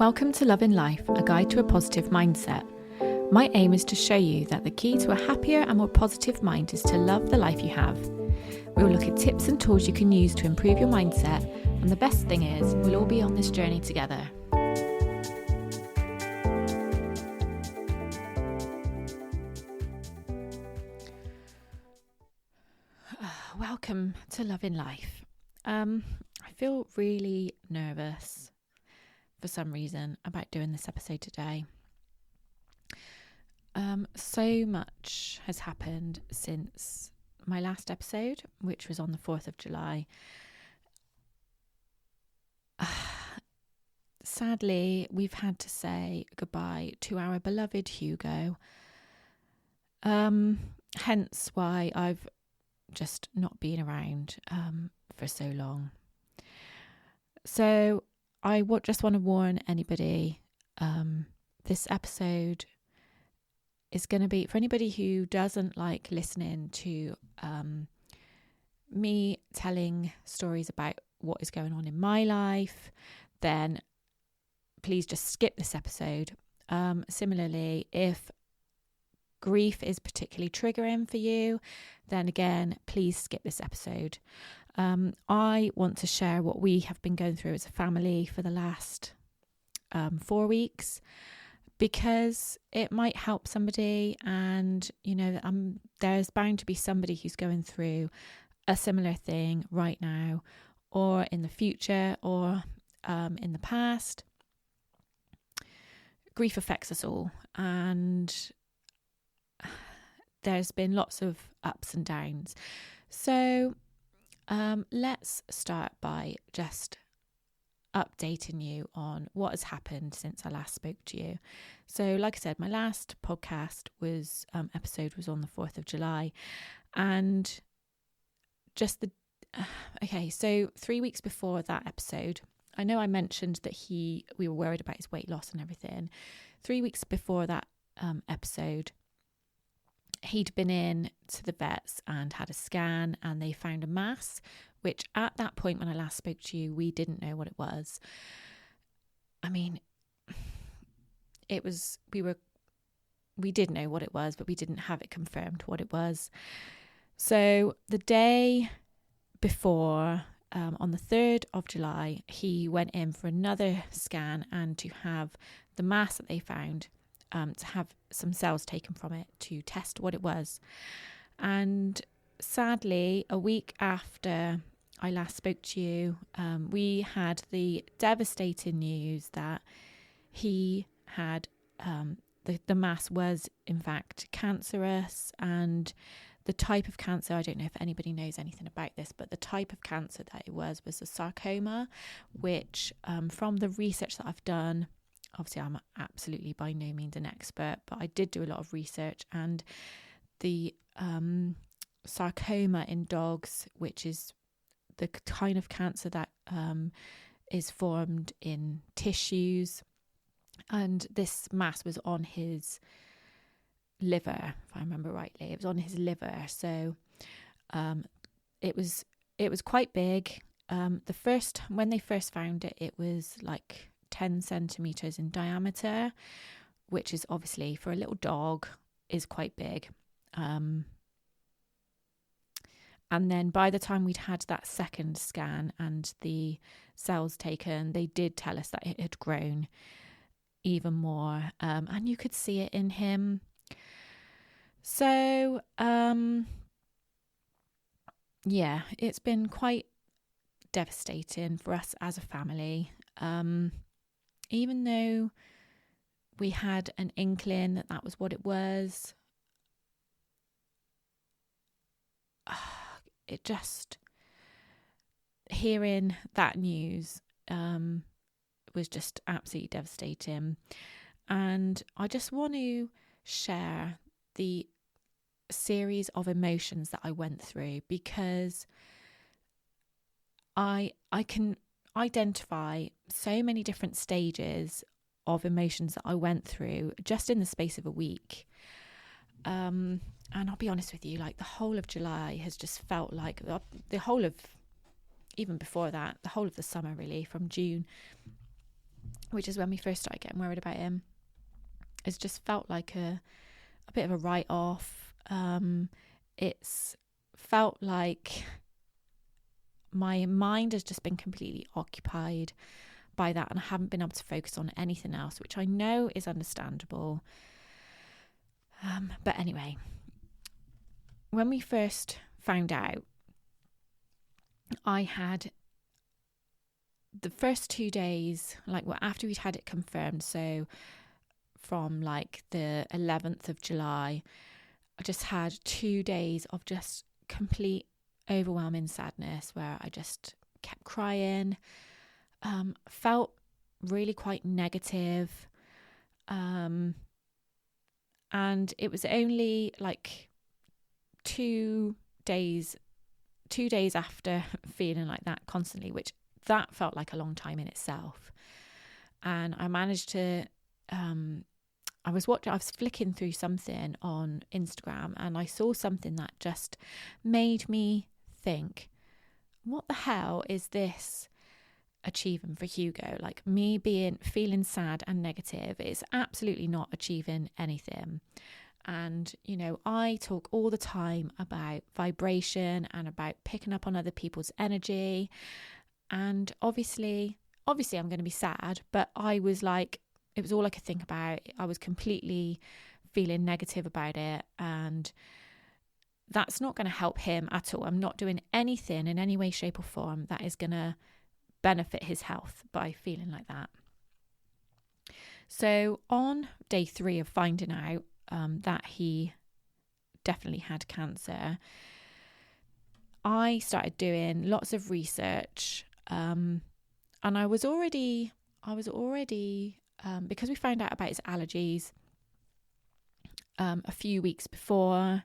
Welcome to Love in Life, a guide to a positive mindset. My aim is to show you that the key to a happier and more positive mind is to love the life you have. We will look at tips and tools you can use to improve your mindset, and the best thing is, we'll all be on this journey together. Welcome to Love in Life. I feel really nervous for some reason about doing this episode today. So much has happened since my last episode, which was on the 4th of July. Sadly, we've had to say goodbye to our beloved Hugo. Hence why I've just not been around for so long. So I just want to warn anybody, this episode is going to be for anybody who doesn't like listening to me telling stories about what is going on in my life, then please just skip this episode. Similarly, if grief is particularly triggering for you, then again, please skip this episode. I want to share what we have been going through as a family for the last 4 weeks, because it might help somebody, and there's bound to be somebody who's going through a similar thing right now, or in the future, or in the past. Grief affects us all, and there's been lots of ups and downs. So let's start by just updating you on what has happened since I last spoke to you. So like I said, my last podcast was episode was on the 4th of July, and just so 3 weeks before that episode, I know I mentioned that we were worried about his weight loss and everything. 3 weeks before that episode, he'd been in to the vets and had a scan, and they found a mass, which at that point when I last spoke to you, we didn't know what it was. I mean, we did know what it was, but we didn't have it confirmed what it was. So the day before, on the 3rd of July, he went in for another scan and to have the mass that they found, to have some cells taken from it to test what it was. And sadly, a week after I last spoke to you, we had the devastating news that he had the mass was in fact cancerous, and the type of cancer, I don't know if anybody knows anything about this, but the type of cancer that it was a sarcoma, which from the research that I've done, obviously I'm absolutely by no means an expert, but I did do a lot of research, and the sarcoma in dogs, which is the kind of cancer that is formed in tissues, and this mass was on his liver, if I remember rightly. It was on his liver, so it was quite big. When they first found it, it was like 10 centimeters in diameter, which is obviously for a little dog is quite big. And then by the time we'd had that second scan and the cells taken, they did tell us that it had grown even more, and you could see it in him. So it's been quite devastating for us as a family. Even though we had an inkling that was what it was, it just, hearing that news was just absolutely devastating. And I just want to share the series of emotions that I went through, because I can identify so many different stages of emotions that I went through just in the space of a week. And I'll be honest with you, like the whole of July has just felt like the whole of, even before that, the whole of the summer really, from June which is when we first started getting worried about him, it's just felt like a bit of a write-off. It's felt like my mind has just been completely occupied by that, and I haven't been able to focus on anything else, which I know is understandable. But anyway, when we first found out, I had the first 2 days, after we'd had it confirmed, so from like the 11th of July, I just had 2 days of just complete overwhelming sadness where I just kept crying, felt really quite negative. And it was only like 2 days after feeling like that constantly, which that felt like a long time in itself. And I managed to, I was flicking through something on Instagram, and I saw something that just made me think, what the hell is this achieving for Hugo? Like, me feeling sad and negative is absolutely not achieving anything. And, you know, I talk all the time about vibration and about picking up on other people's energy. And obviously I'm going to be sad, but I was like, it was all I could think about. I was completely feeling negative about it, and that's not going to help him at all. I'm not doing anything in any way, shape or form that is going to benefit his health by feeling like that. So on day 3 of finding out that he definitely had cancer, I started doing lots of research, and I was already because we found out about his allergies a few weeks before,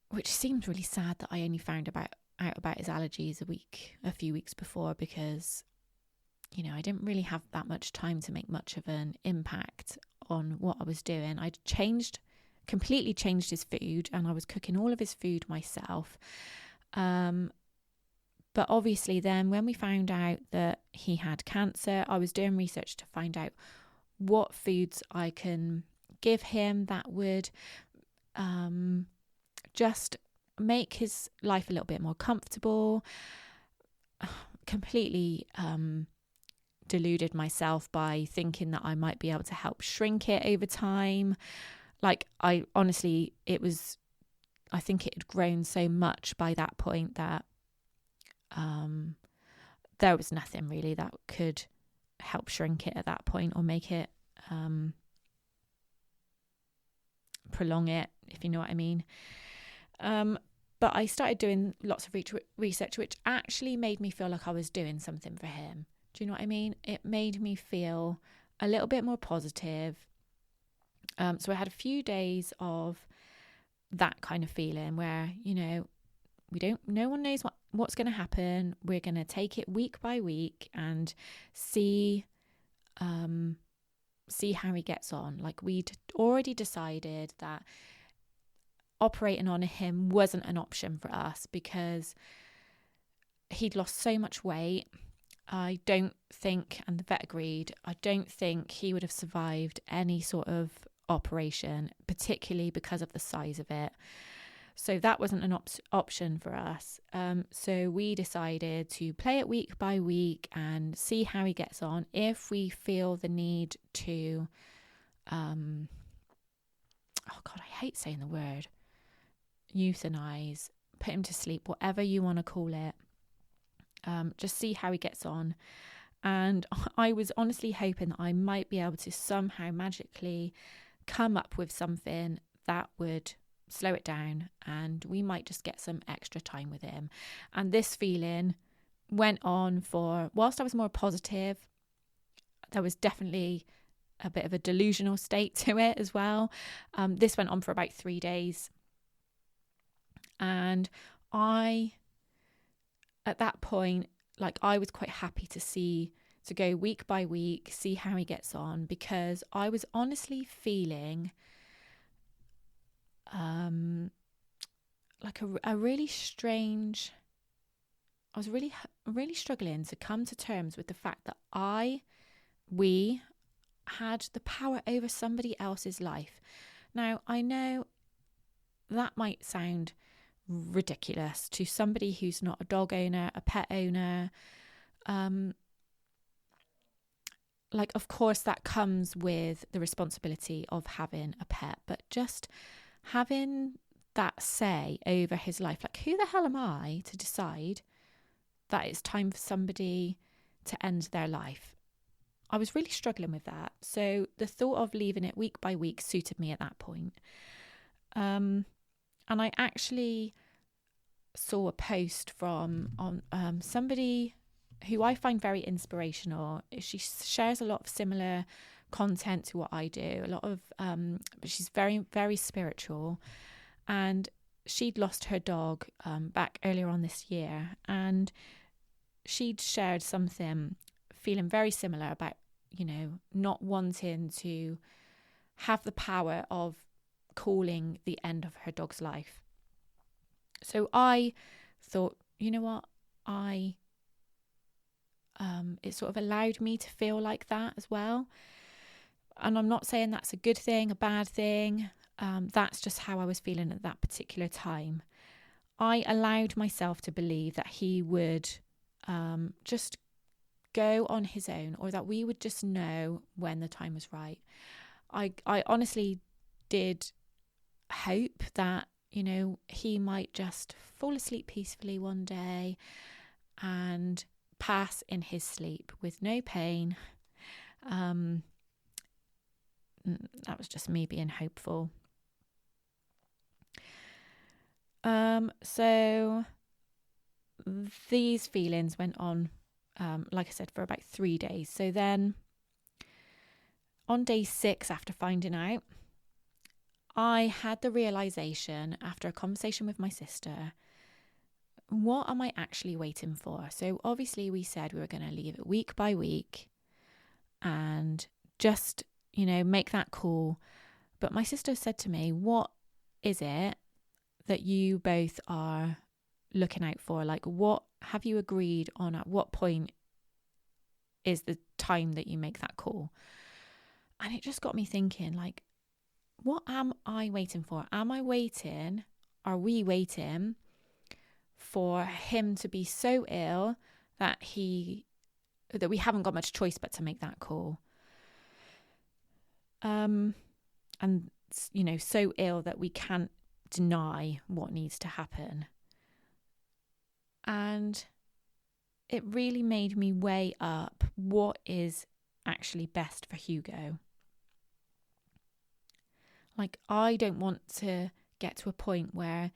which seems really sad that I only found out about his allergies a few weeks before, because, you know, I didn't really have that much time to make much of an impact on what I was doing. I'd completely changed his food, and I was cooking all of his food myself. But obviously then when we found out that he had cancer, I was doing research to find out what foods I can give him that would just make his life a little bit more comfortable. Completely deluded myself by thinking that I might be able to help shrink it over time. Like, I think it had grown so much by that point that there was nothing really that could help shrink it at that point, or make it prolong it, if you know what I mean. But I started doing lots of research, which actually made me feel like I was doing something for him. Do you know what I mean? It made me feel a little bit more positive. So I had a few days of that kind of feeling where, you know, no one knows what's going to happen. We're going to take it week by week and see how he gets on. Like, we'd already decided that operating on him wasn't an option for us because he'd lost so much weight. I don't think, and the vet agreed, I don't think he would have survived any sort of operation, particularly because of the size of it. So that wasn't an option for us. So we decided to play it week by week and see how he gets on. If we feel the need to, oh God, I hate saying the word, euthanize, put him to sleep, whatever you want to call it, just see how he gets on. And I was honestly hoping that I might be able to somehow magically come up with something that would slow it down, and we might just get some extra time with him. And this feeling went on for, whilst I was more positive, there was definitely a bit of a delusional state to it as well. This went on for about 3 days. And at that point, like, I was quite happy to go week by week, see how he gets on, because I was honestly feeling like a really strange, I was really really struggling to come to terms with the fact that we had the power over somebody else's life. Now, I know that might sound ridiculous to somebody who's not a dog owner, a pet owner. Like, of course, that comes with the responsibility of having a pet, but just having that say over his life, like, who the hell am I to decide that it's time for somebody to end their life? I was really struggling with that. So the thought of leaving it week by week suited me at that point. And I actually saw a post from somebody who I find very inspirational. She shares a lot of similar content to what I do. A lot of, but she's very, very spiritual. And she'd lost her dog back earlier on this year, and she'd shared something feeling very similar about, not wanting to have the power of calling the end of her dog's life. So I thought, you know what, it sort of allowed me to feel like that as well. And I'm not saying that's a good thing, a bad thing. That's just how I was feeling at that particular time. I allowed myself to believe that he would just go on his own, or that we would just know when the time was right. I honestly did hope that, he might just fall asleep peacefully one day and pass in his sleep with no pain. That was just me being hopeful. So these feelings went on, like I said, for about 3 days. So then on day 6, after finding out, I had the realization, after a conversation with my sister, what am I actually waiting for? So obviously we said we were going to leave it week by week and just, make that call. But my sister said to me, what is it that you both are looking out for? Like, what have you agreed on? At what point is the time that you make that call? And it just got me thinking, like, what am I waiting for? Are we waiting for him to be so ill that we haven't got much choice but to make that call? And, so ill that we can't deny what needs to happen. And it really made me weigh up what is actually best for Hugo. Like, I don't want to get to a point where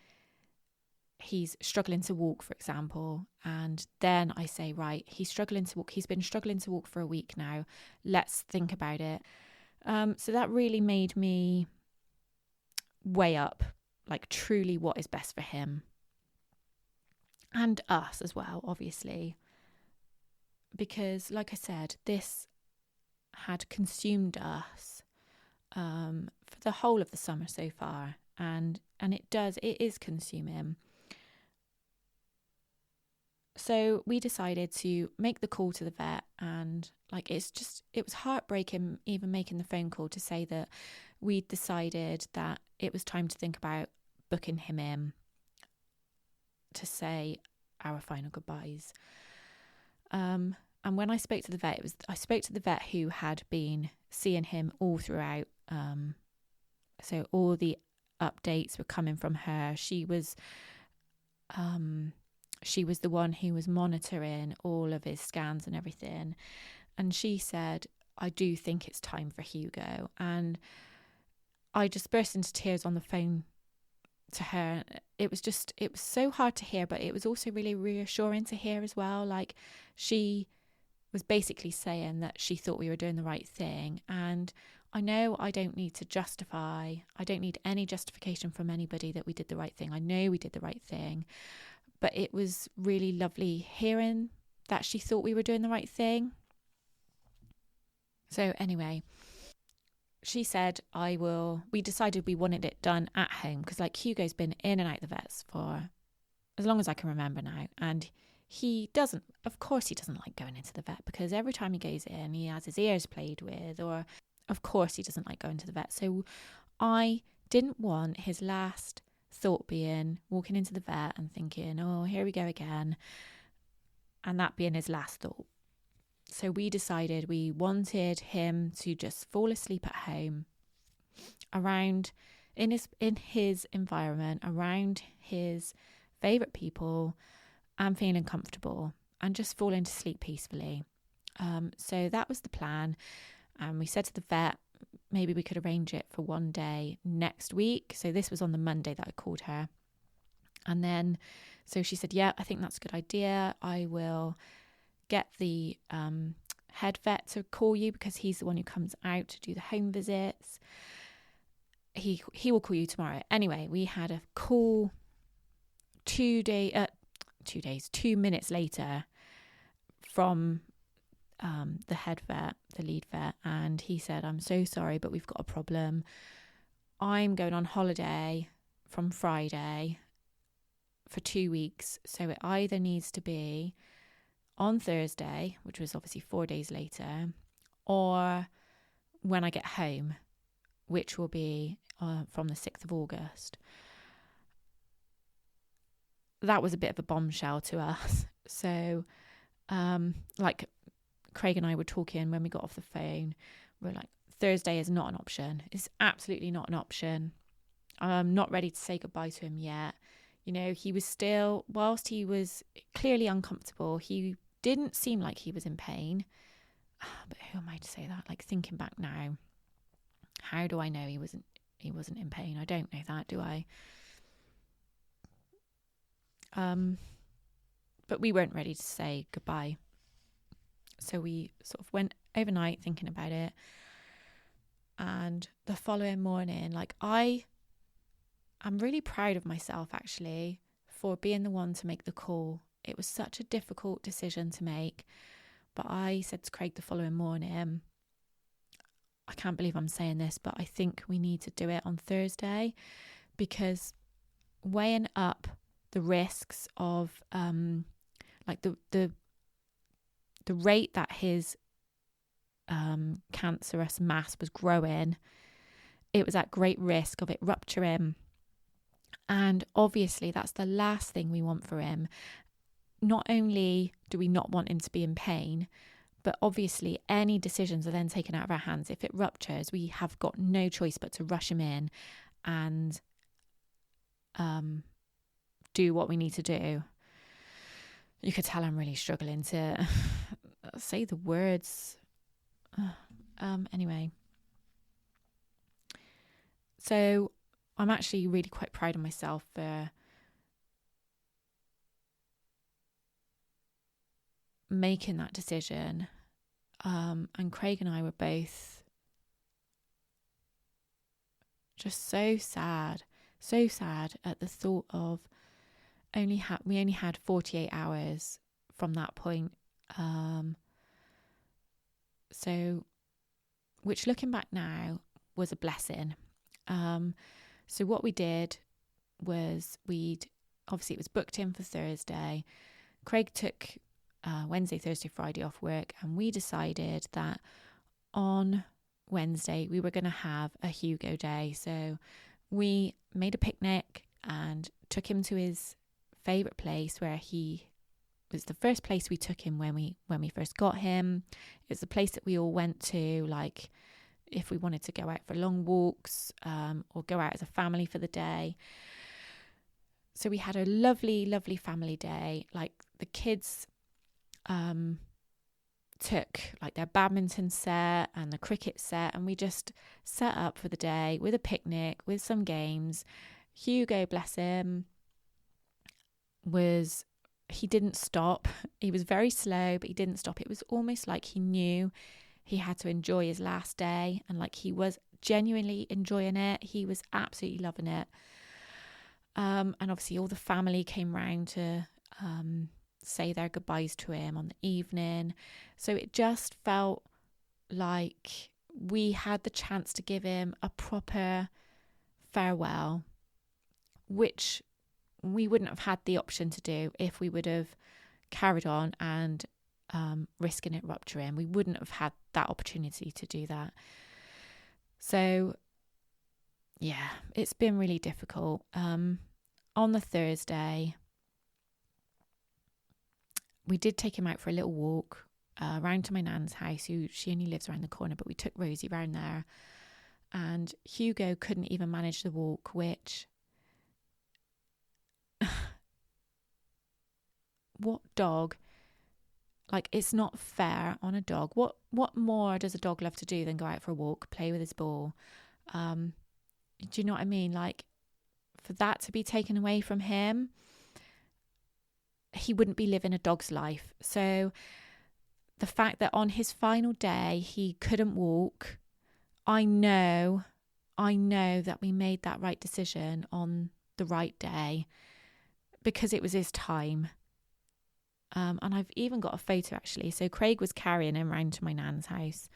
he's struggling to walk, for example, and then I say, right, he's struggling to walk. He's been struggling to walk for a week now. Let's think about it. So that really made me weigh up, like, truly what is best for him. And us as well, obviously. Because, like I said, this had consumed us for the whole of the summer so far. And it is consuming. So we decided to make the call to the vet, and it was heartbreaking even making the phone call to say that we'd decided that it was time to think about booking him in to say our final goodbyes. And when I spoke to the vet, I spoke to the vet who had been seeing him all throughout. So all the updates were coming from her. She was the one who was monitoring all of his scans and everything. And she said, I do think it's time for Hugo. And I just burst into tears on the phone to her. It was so hard to hear, but it was also really reassuring to hear as well. Like, she was basically saying that she thought we were doing the right thing. And I know I don't need any justification from anybody that we did the right thing. I know we did the right thing. But it was really lovely hearing that she thought we were doing the right thing. So anyway, she said, we decided we wanted it done at home because, like, Hugo's been in and out the vets for as long as I can remember now. And of course he doesn't like going into the vet, because every time he goes in, he has his ears played with, or of course he doesn't like going to the vet. So I didn't want his last thought being walking into the vet and thinking, oh, here we go again, and that being his last thought. So we decided we wanted him to just fall asleep at home, around in his environment, around his favourite people, and feeling comfortable and just fall into sleep peacefully. So that was the plan. And we said to the vet, maybe we could arrange it for one day next week. So this was on the Monday that I called her. And then, so she said, yeah, I think that's a good idea. I will get the head vet to call you, because he's the one who comes out to do the home visits. He will call you tomorrow. Anyway, we had a call 2 minutes later from the head vet, the lead vet, and he said, I'm so sorry, but we've got a problem. I'm going on holiday from Friday for 2 weeks, so it either needs to be on Thursday, which was obviously 4 days later, or when I get home, which will be from the 6th of August. That was a bit of a bombshell to us. So, like Craig and I were talking when we got off the phone, we're like, Thursday is not an option. It's absolutely not an option. I'm not ready to say goodbye to him yet. You know, he was still, whilst he was clearly uncomfortable, he didn't seem like he was in pain. But who am I to say that? Like, thinking back now, how do I know he wasn't in pain? I don't know that, do I? But we weren't ready to say goodbye. So we sort of went overnight thinking about it. And the following morning, like, I'm really proud of myself, actually, for being the one to make the call. It was such a difficult decision to make. But I said to Craig the following morning, I can't believe I'm saying this, but I think we need to do it on Thursday, because weighing up the risks of like the rate that his cancerous mass was growing, it was at great risk of it rupturing. And obviously that's the last thing we want for him. Not only do we not want him to be in pain, but obviously any decisions are then taken out of our hands. If it ruptures, we have got no choice but to rush him in and do what we need to do. You could tell I'm really struggling to say the words. Anyway. So I'm actually really quite proud of myself for making that decision. And Craig and I were both just so sad at the thought of we only had 48 hours from that point. So, which looking back now was a blessing. So what we did was obviously it was booked in for Thursday. Craig took Wednesday, Thursday, Friday off work, and we decided that on Wednesday we were going to have a Hugo day. So we made a picnic and took him to his favourite place, where he was the first place we took him when we first got him. It was the place that we all went to, like, if we wanted to go out for long walks or go out as a family for the day. So we had a lovely, lovely family day. Like, the kids took like their badminton set and the cricket set, and we just set up for the day with a picnic, with some games. Hugo, bless him, he didn't stop. He was very slow, but he didn't stop. It was almost like he knew he had to enjoy his last day, and like he was genuinely enjoying it. He was absolutely loving it. And obviously all the family came round to say their goodbyes to him on the evening. So it just felt like we had the chance to give him a proper farewell, which we wouldn't have had the option to do if we would have carried on and risking it rupturing. We wouldn't have had that opportunity to do that. So yeah, it's been really difficult. On the Thursday, we did take him out for a little walk around to my nan's house. She only lives around the corner, but we took Rosie round there. And Hugo couldn't even manage the walk, which... what dog... Like, it's not fair on a dog. What more does a dog love to do than go out for a walk, play with his ball? Do you know what I mean? Like, for that to be taken away from him, he wouldn't be living a dog's life. So the fact that on his final day he couldn't walk, I know that we made that right decision on the right day because it was his time. And I've even got a photo actually. So Craig was carrying him round to my nan's house,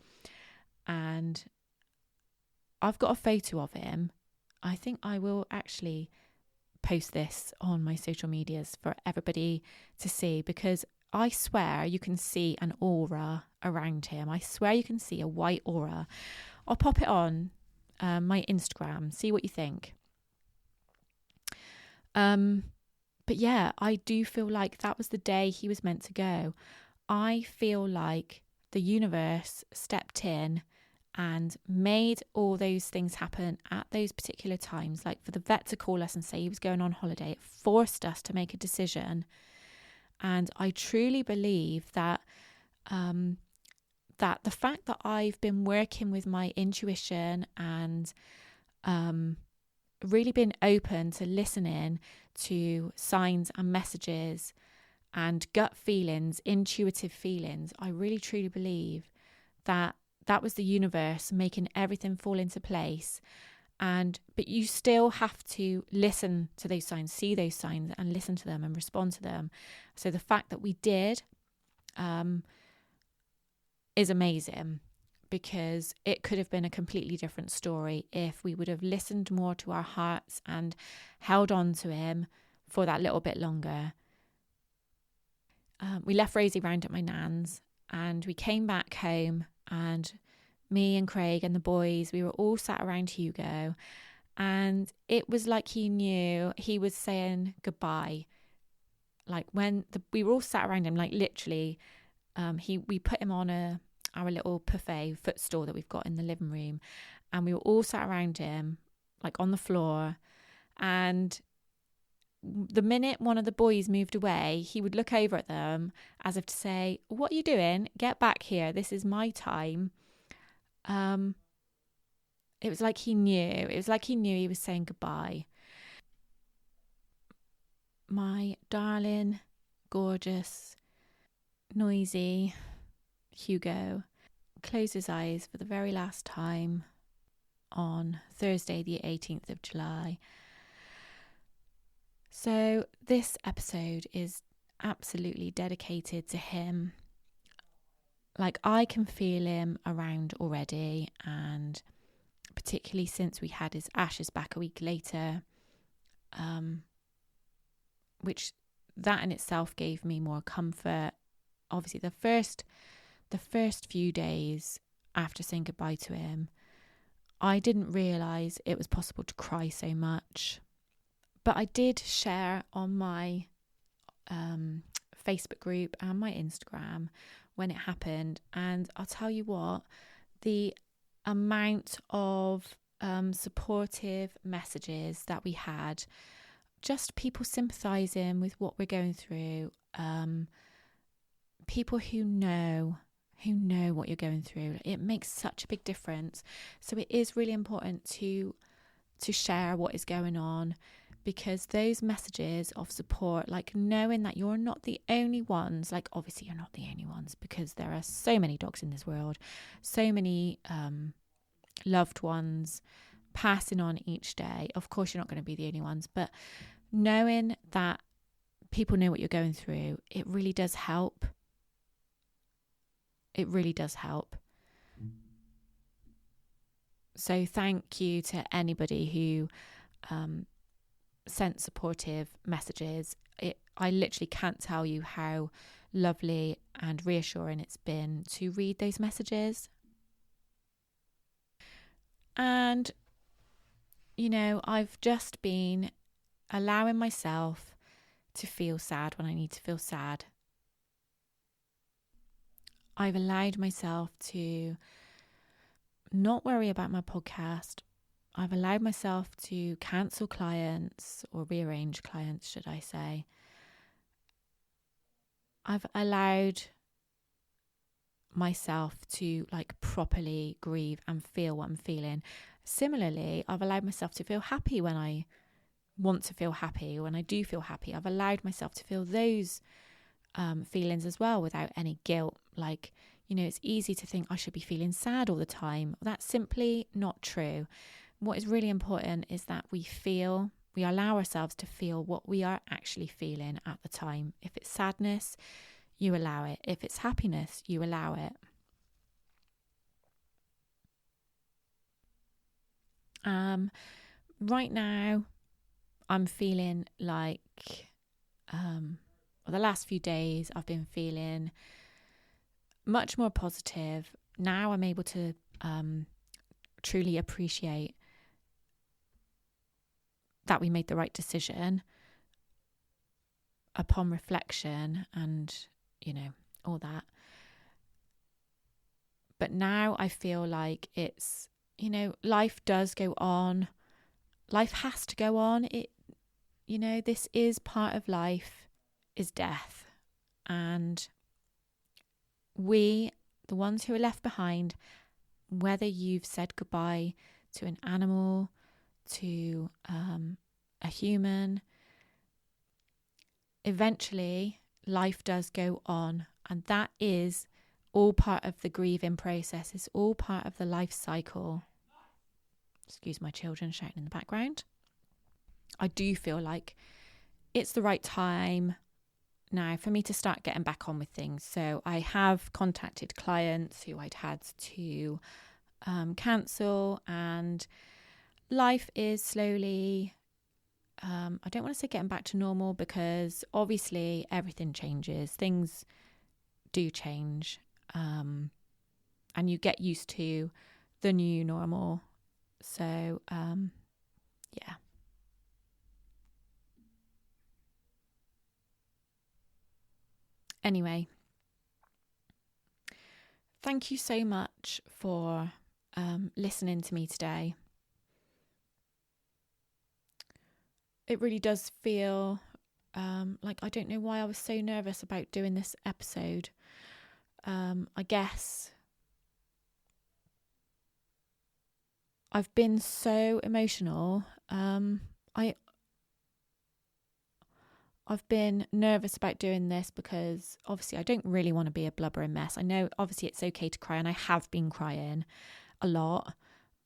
and I've got a photo of him. I think I will actually post this on my social medias for everybody to see, because I swear you can see an aura around him. I swear you can see a white aura. I'll pop it on my Instagram, see what you think. But yeah, I do feel like that was the day he was meant to go. I feel like the universe stepped in and made all those things happen at those particular times. Like for the vet to call us and say he was going on holiday, it forced us to make a decision. And I truly believe that that the fact that I've been working with my intuition and really been open to listening to signs and messages and gut feelings, intuitive feelings, I really truly believe that that was the universe making everything fall into place. But you still have to listen to those signs, see those signs and listen to them and respond to them. So the fact that we did is amazing, because it could have been a completely different story if we would have listened more to our hearts and held on to him for that little bit longer. We left Rosie round at my nan's and we came back home, and me and Craig and the boys, we were all sat around Hugo, and it was like he knew he was saying goodbye. Like we were all sat around him, like literally, we put him on our little buffet footstool that we've got in the living room, and we were all sat around him like on the floor, and the minute one of the boys moved away, he would look over at them as if to say, "What are you doing? Get back here, this is my time." It was like he knew he was saying goodbye. My darling, gorgeous, noisy Hugo closed his eyes for the very last time on Thursday the 18th of July. So this episode is absolutely dedicated to him. Like, I can feel him around already, and particularly since we had his ashes back a week later, which that in itself gave me more comfort. Obviously the first few days after saying goodbye to him, I didn't realise it was possible to cry so much. But I did share on my Facebook group and my Instagram when it happened. And I'll tell you what, the amount of supportive messages that we had, just people sympathising with what we're going through, people who know what you're going through. It makes such a big difference. So it is really important to share what is going on, because those messages of support, like knowing that you're not the only ones, like obviously you're not the only ones, because there are so many dogs in this world, so many loved ones passing on each day. Of course you're not going to be the only ones, but knowing that people know what you're going through, it really does help. It really does help. So thank you to anybody who sent supportive messages. I literally can't tell you how lovely and reassuring it's been to read those messages. And, I've just been allowing myself to feel sad when I need to feel sad. I've allowed myself to not worry about my podcast. I've allowed myself to cancel clients, or rearrange clients, should I say. I've allowed myself to properly grieve and feel what I'm feeling. Similarly, I've allowed myself to feel happy when I want to feel happy. When I do feel happy, I've allowed myself to feel those feelings as well without any guilt. It's easy to think I should be feeling sad all the time. That's simply not true. What is really important is that we allow ourselves to feel what we are actually feeling at the time. If it's sadness, you allow it. If it's happiness, you allow it. Right now, I'm feeling like the last few days I've been feeling much more positive. Now I'm able to truly appreciate that we made the right decision upon reflection and, all that. But now I feel like it's, life does go on. Life has to go on. This is part of life, is death. And we, the ones who are left behind, whether you've said goodbye to an animal, to a human, eventually life does go on. And that is all part of the grieving process. It's all part of the life cycle. Excuse my children shouting in the background. I do feel like it's the right time now for me to start getting back on with things. So I have contacted clients who I'd had to cancel, and life is slowly, I don't want to say getting back to normal, because obviously everything changes. Things do change, and you get used to the new normal. So, yeah. Anyway, thank you so much for listening to me today. It really does feel like I don't know why I was so nervous about doing this episode. I guess I've been so emotional. I've been nervous about doing this because obviously I don't really want to be a blubbering mess. I know obviously it's okay to cry, and I have been crying a lot.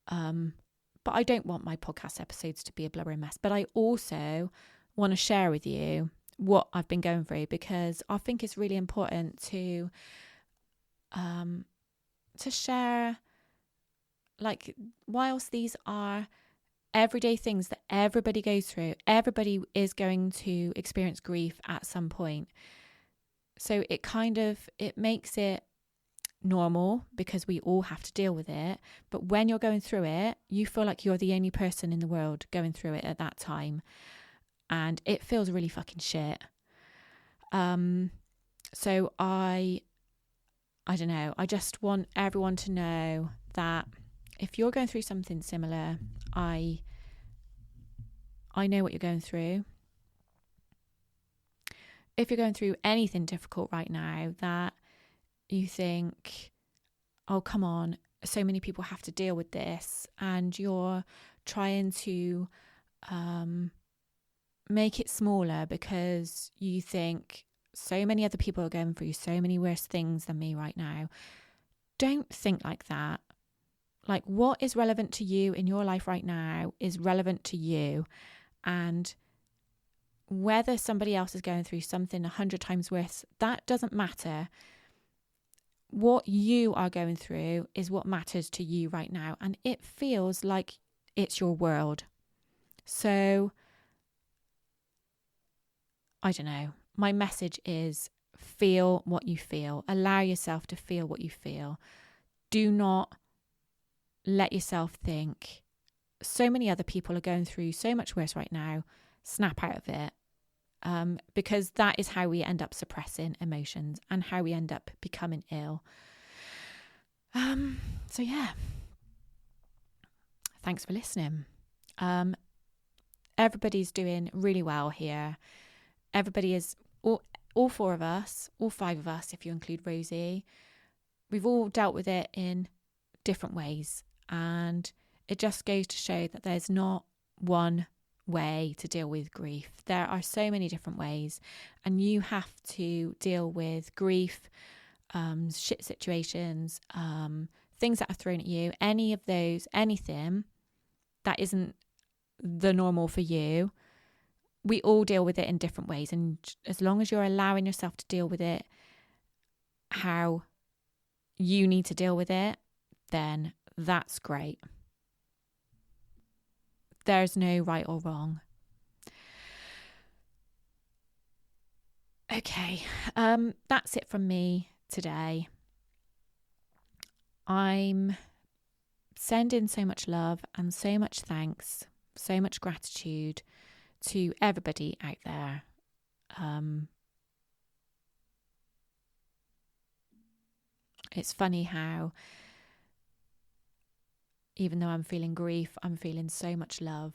But I don't want my podcast episodes to be a blubbering mess. But I also want to share with you what I've been going through, because I think it's really important to share, whilst these are everyday things that everybody goes through, everybody is going to experience grief at some point. So it makes it normal, because we all have to deal with it. But when you're going through it, you feel like you're the only person in the world going through it at that time, and it feels really fucking shit. So I don't know, I just want everyone to know that if you're going through something similar, I know what you're going through. If you're going through anything difficult right now that you think, oh, come on, so many people have to deal with this, and you're trying to make it smaller because you think so many other people are going through so many worse things than me right now, don't think like that. What is relevant to you in your life right now is relevant to you. And whether somebody else is going through something 100 times worse, that doesn't matter. What you are going through is what matters to you right now. And it feels like it's your world. So I don't know. My message is feel what you feel. Allow yourself to feel what you feel. Do not let yourself think so many other people are going through so much worse right now. Snap out of it. Because that is how we end up suppressing emotions and how we end up becoming ill. So yeah. Thanks for listening. Everybody's doing really well here. Everybody is, all four of us, all five of us, if you include Rosie, we've all dealt with it in different ways. And it just goes to show that there's not one way to deal with grief. There are so many different ways, and you have to deal with grief, shit situations, things that are thrown at you, any of those, anything that isn't the normal for you. We all deal with it in different ways, and as long as you're allowing yourself to deal with it how you need to deal with it, then that's great. There's no right or wrong. Okay, that's it from me today. I'm sending so much love and so much thanks, so much gratitude to everybody out there. It's funny how even though I'm feeling grief, I'm feeling so much love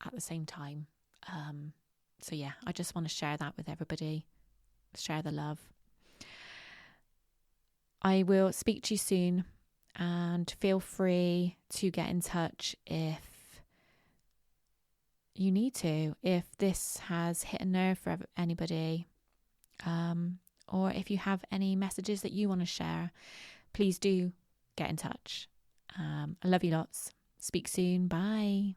at the same time. So yeah, I just want to share that with everybody. Share the love. I will speak to you soon, and feel free to get in touch if you need to, if this has hit a nerve for anybody, or if you have any messages that you want to share, please do get in touch. I love you lots. Speak soon. Bye.